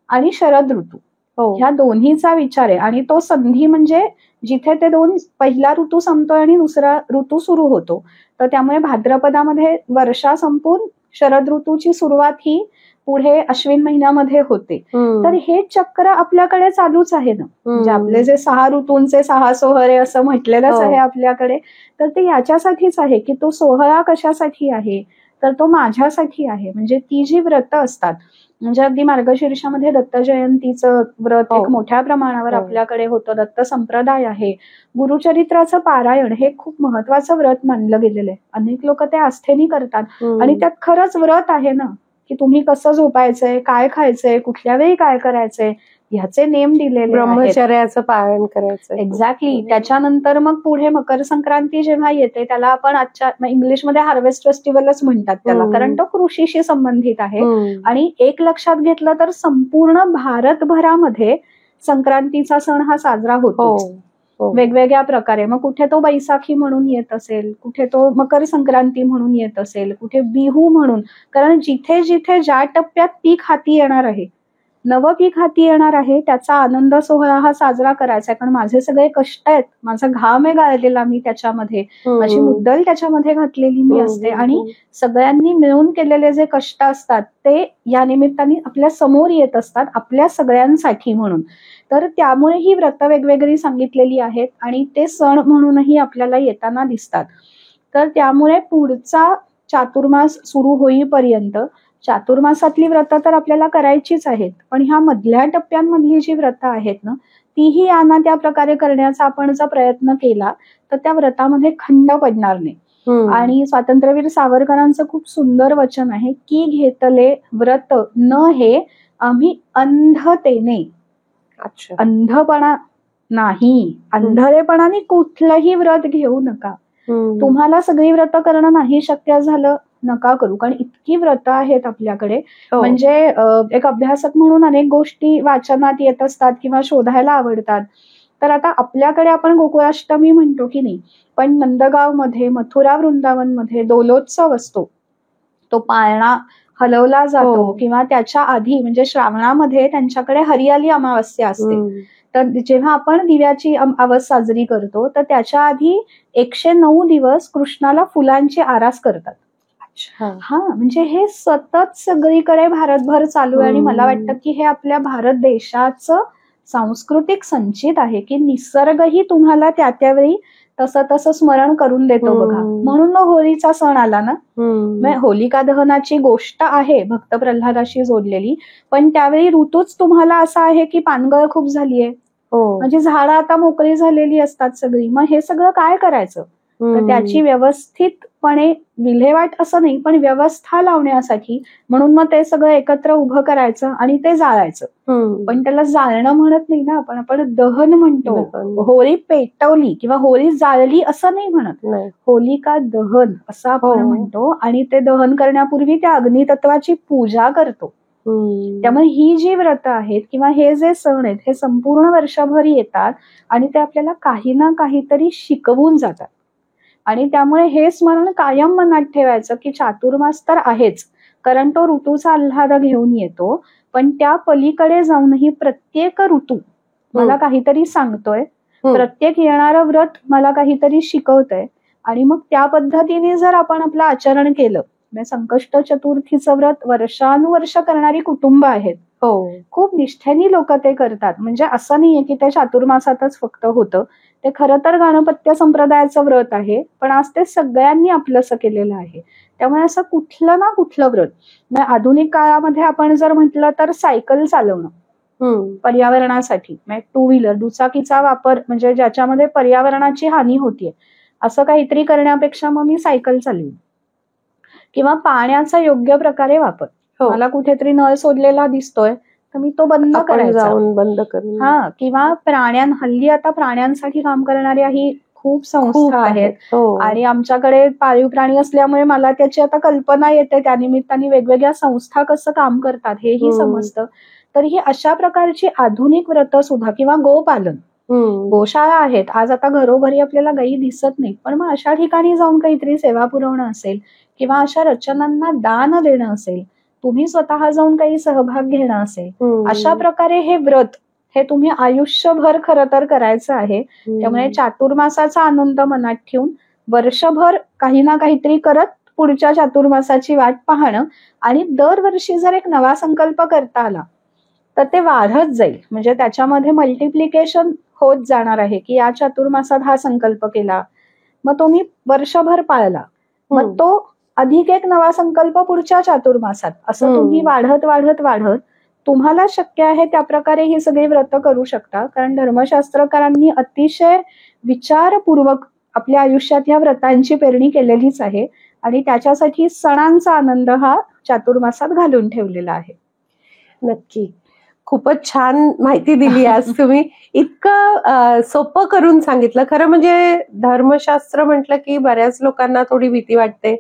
आणि शरद ऋतू ह्या दोन्हीचा विचार आहे. आणि तो संधी म्हणजे जिथे ते दोन, पहिला ऋतू संपतोय आणि दुसरा ऋतू सुरू होतो, तर त्यामुळे भाद्रपदामध्ये वर्षा संपून शरद ऋतूची सुरुवात ही पुढे अश्विन महिन्यामध्ये होते. तर हे चक्र आपल्याकडे चालूच आहे ना, म्हणजे आपले जे 6 ऋतूंचे 6 सोहळे असं म्हटलेलंच आहे आपल्याकडे. तर ते याच्यासाठीच आहे की तो सोहळा कशासाठी आहे, तर तो माझ्यासाठी आहे. म्हणजे ती जी व्रत असतात, म्हणजे अगदी मार्गशीर्षामध्ये दत्त जयंतीचं व्रत एक मोठ्या प्रमाणावर आपल्याकडे होतं, दत्त संप्रदाय आहे. गुरुचरित्राचं पारायण हे खूप महत्वाचं व्रत मानलं गेलेलं आहे. अनेक लोक ते आस्थेने करतात आणि त्यात खरंच व्रत आहे ना, की तुम्ही कसं झोपायचंय, काय खायचंय, कुठल्या वेळी काय करायचंय, ह्याचे नेम दिलेले, ब्रह्मचर्याचं पालन करायचं. एक्झॅक्टली. त्याच्यानंतर मग पुढे मकर संक्रांती जेव्हा येते, त्याला आपण आजच्या इंग्लिशमध्ये हार्वेस्ट फेस्टिवलच म्हणतात त्याला, कारण तो कृषीशी संबंधित आहे. आणि एक लक्षात घेतलं तर संपूर्ण भारतभरामध्ये संक्रांतीचा सण हा साजरा होतो वेगवेगळ्या प्रकारे. मग कुठे तो बैसाखी म्हणून येत असेल, कुठे तो मकर संक्रांती म्हणून येत असेल, कुठे बिहू म्हणून. कारण जिथे जिथे ज्या टप्प्यात पीक हाती येणार आहे, नवं पीक हाती येणार आहे, त्याचा आनंद सोहळा हा साजरा करायचा. कारण माझे सगळे कष्ट आहेत, माझा घाम आहे गाळलेला मी त्याच्यामध्ये, माझी मुद्दल त्याच्यामध्ये घातलेली मी असते, आणि सगळ्यांनी मिळून केलेले जे कष्ट असतात ते या निमित्ताने आपल्या समोर येत असतात, आपल्या सगळ्यांसाठी म्हणून. तर त्यामुळे ही व्रत वेगवेगळी सांगितलेली आहेत आणि ते सण म्हणूनही आपल्याला येताना दिसतात. तर त्यामुळे पुढचा चातुर्मास सुरू होईपर्यंत चातुर्मासातली व्रत तर आपल्याला करायचीच आहेत, पण ह्या मधल्या टप्प्यांमधली जी व्रत आहेत ना, तीही यांना त्या प्रकारे करण्याचा आपण जर प्रयत्न केला तर त्या व्रतामध्ये खंड पडणार नाही. आणि स्वातंत्र्यवीर सावरकरांचं खूप सुंदर वचन आहे की घेतले व्रत न हे आम्ही अंधतेने. अंधपणा नाही, अंधळेपणाने कुठलंही व्रत घेऊ नका. तुम्हाला सगळी व्रत करणं नाही शक्य झालं, नका करू, कारण इतकी व्रत आहेत आपल्याकडे. म्हणजे एक अभ्यासक म्हणून अनेक गोष्टी वाचनात येत असतात किंवा शोधायला आवडतात. तर आता आपल्याकडे आपण गोकुळाष्टमी म्हणतो की नाही, पण नंदगाव मध्ये, मथुरा वृंदावन मध्ये दोलोत्सव असतो, तो पाळणा हलवला जातो. किंवा त्याच्या आधी म्हणजे श्रावणामध्ये त्यांच्याकडे हरियाली अमावस्या असते. तर जेव्हा आपण दिव्याची अमावस साजरी करतो, तर त्याच्या आधी 109 दिवस कृष्णाला फुलांची आरास करतात. हा, म्हणजे हे सतत सगळीकडे भारतभर चालू आहे. आणि मला वाटतं की हे आपल्या भारत देशाचं सांस्कृतिक संचित आहे की निसर्गही तुम्हाला त्या त्यावेळी तसं तसं स्मरण करून देतो बघा. म्हणून मग होळीचा सण आला ना, होलिका दहनाची गोष्ट आहे भक्त प्रल्हादाशी जोडलेली, पण त्यावेळी ऋतूच तुम्हाला असा आहे की पानगळ खूप झालीये, म्हणजे झाडं आता मोकळी झालेली असतात सगळी. मग हे सगळं काय करायचं, तर त्याची व्यवस्थितपणे विल्हेवाट असं नाही, पण व्यवस्था लावण्यासाठी म्हणून मग ते सगळं एकत्र उभं करायचं आणि ते जाळायचं. पण त्याला जाळणं म्हणत नाही ना आपण दहन म्हणतो. होळी पेटवली किंवा होळी जाळली असं नाही म्हणत, होलिका दहन असं आपण म्हणतो. आणि ते दहन करण्यापूर्वी त्या अग्नितत्वाची पूजा करतो. त्यामुळे ही जी व्रत आहेत किंवा हे जे सण आहेत हे संपूर्ण वर्षभर येतात आणि ते आपल्याला काही ना काहीतरी शिकवून जातात. आणि त्यामुळे हे स्मरण कायम मनात ठेवायचं की चातुर्मास तर आहेच, कारण तो ऋतूचा आल्हाद घेऊन येतो, पण त्या पलीकडे जाऊनही प्रत्येक ऋतू मला काहीतरी सांगतोय, प्रत्येक येणारं व्रत मला काहीतरी शिकवतंय. आणि मग त्या पद्धतीने जर आपण आपलं आचरण केलं, संकष्ट चतुर्थीचं व्रत वर्षानुवर्ष करणारी कुटुंब आहेत, खूप निष्ठेने लोक ते करतात. म्हणजे असं नाहीये की ते चातुर्मासातच फक्त होतं, ते खरं तर गाणपत्य संप्रदायाचं व्रत आहे, पण आज ते सगळ्यांनी आपलंसं केलेलं आहे. त्यामुळे असं कुठलं ना कुठलं व्रत, म्हणजे आधुनिक काळामध्ये आपण जर म्हटलं तर सायकल चालवणं पर्यावरणासाठी, म्हणजे 2 व्हीलर दुचाकीचा वापर, म्हणजे ज्याच्यामध्ये पर्यावरणाची हानी होतीये, असं काहीतरी करण्यापेक्षा मग मी सायकल चालवी. किंवा पाण्याचा योग्य प्रकारे वापर, मला कुठेतरी नळ सोडलेला दिसतोय तर मी तो बंद करायचा, बंद करून. किंवा हल्ली आता प्राण्यांसाठी काम करणाऱ्या ही खूप संस्था आहेत. आणि आमच्याकडे पाळीव प्राणी असल्यामुळे मला त्याची आता कल्पना येते, त्यानिमित्ताने वेगवेगळ्या संस्था कसं काम करतात हेही समजतं. तर ही अशा प्रकारची आधुनिक व्रत सुद्धा, किंवा गोपालन, गोशाळा आहेत, आज आता घरोघरी आपल्याला गायी दिसत नाही, पण मग अशा ठिकाणी जाऊन काहीतरी सेवा पुरवणं असेल किंवा अशा रचनांना दान देणं असेल, तुम्ही स्वतः जाऊन काही सहभाग घेणं असेल, अशा प्रकारे हे व्रत हे तुम्ही आयुष्यभर खरं तर करायचं आहे. त्यामुळे चातुर्मासाचा आनंद मनात ठेवून वर्षभर काही ना काहीतरी करत पुढच्या चातुर्मासाची वाट पाहणं आणि दरवर्षी जर एक नवा संकल्प करता आला तर ते वाढत जाईल. म्हणजे त्याच्यामध्ये मल्टिप्लिकेशन होत जाणार आहे की या चातुर्मासात हा संकल्प केला, मग तो मी वर्षभर पाळला, मग तो अधिक एक नवा संकल्प पुढच्या चातुर्मासात, असं तुम्ही वाढत वाढत वाढत तुम्हाला शक्य आहे त्या प्रकारे ही सगळी व्रत करू शकता. कारण धर्मशास्त्रकारांनी अतिशय विचारपूर्वक आपल्या आयुष्यात ह्या व्रतांची पेरणी केलेलीच आहे आणि त्याच्यासाठी सणांचा आनंद हा चातुर्मासात घालून ठेवलेला आहे. नक्की, खूपच छान माहिती दिली आज तुम्ही. इतकं सोपं करून सांगितलं. खरं म्हणजे धर्मशास्त्र म्हटलं की बऱ्याच लोकांना थोडी भीती वाटते,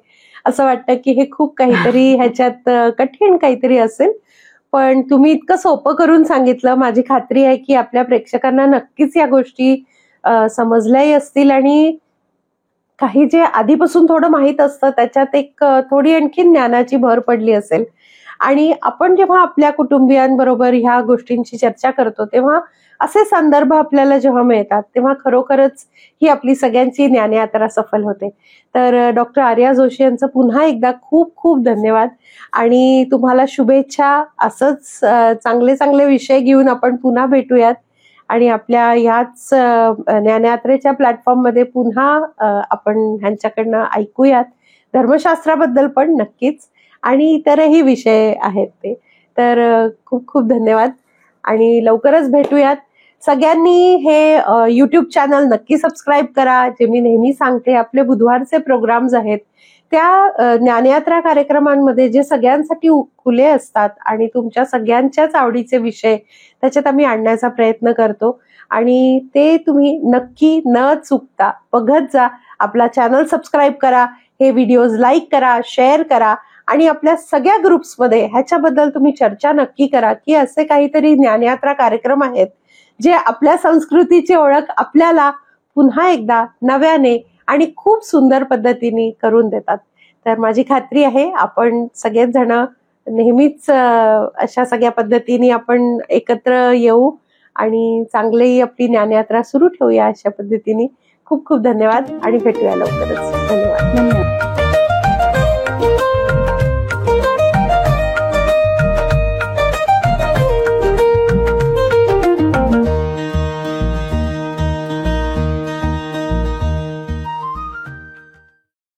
असं वाटतं की हे खूप काहीतरी ह्याच्यात कठीण काहीतरी असेल, पण तुम्ही इतकं सोपं करून सांगितलं. माझी खात्री आहे की आपल्या प्रेक्षकांना नक्कीच या गोष्टी समजल्याही असतील आणि काही जे आधीपासून थोडं माहित असतं त्याच्यात एक थोडी आणखी ज्ञानाची भर पडली असेल. आणि आपण जेव्हा आपल्या कुटुंबियांबरोबर ह्या गोष्टींची चर्चा करतो तेव्हा असे संदर्भ आपल्याला जेव्हा मिळतात तेव्हा खरोखरच ही आपली सगळ्यांची ज्ञानयात्रा सफल होते. तर डॉक्टर आर्या जोशी यांचं पुन्हा एकदा खूप खूप धन्यवाद आणि तुम्हाला शुभेच्छा. असंच चांगले चांगले विषय घेऊन आपण पुन्हा भेटूयात आणि आपल्या ह्याच ज्ञानयात्रेच्या प्लॅटफॉर्ममध्ये पुन्हा आपण ह्यांच्याकडनं ऐकूयात धर्मशास्त्राबद्दल पण नक्कीच आणि इतरही विषय आहेत ते. तर खूप खूप धन्यवाद आणि लवकरच भेटूयात. सगळ्यांनी हे YouTube चॅनल नक्की सबस्क्राईब करा. जे मी नेहमी सांगते, आपले बुधवारचे प्रोग्राम्स आहेत त्या ज्ञानयात्रा कार्यक्रमांमध्ये जे सगळ्यांसाठी खुले असतात आणि तुमच्या सगळ्यांच्याच आवडीचे विषय त्याच्यात आम्ही आणण्याचा प्रयत्न करतो आणि ते तुम्ही नक्की न चुकता बघत जा. आपला चॅनल सबस्क्राईब करा, हे व्हिडिओज लाईक करा, शेअर करा आणि आपल्या सगळ्या ग्रुप्समध्ये ह्याच्याबद्दल तुम्ही चर्चा नक्की करा की असे काहीतरी ज्ञानयात्रा कार्यक्रम आहेत जे आपल्या संस्कृतीची ओळख आपल्याला पुन्हा एकदा नव्याने आणि खूप सुंदर पद्धतीने करून देतात. तर माझी खात्री आहे आपण सगळेच जण नेहमीच अशा सगळ्या पद्धतीने आपण एकत्र येऊ आणि चांगली आपली ज्ञानयात्रा सुरू ठेवूया अशा पद्धतीने. खूप खूप धन्यवाद आणि भेटूया लवकरच. धन्यवाद.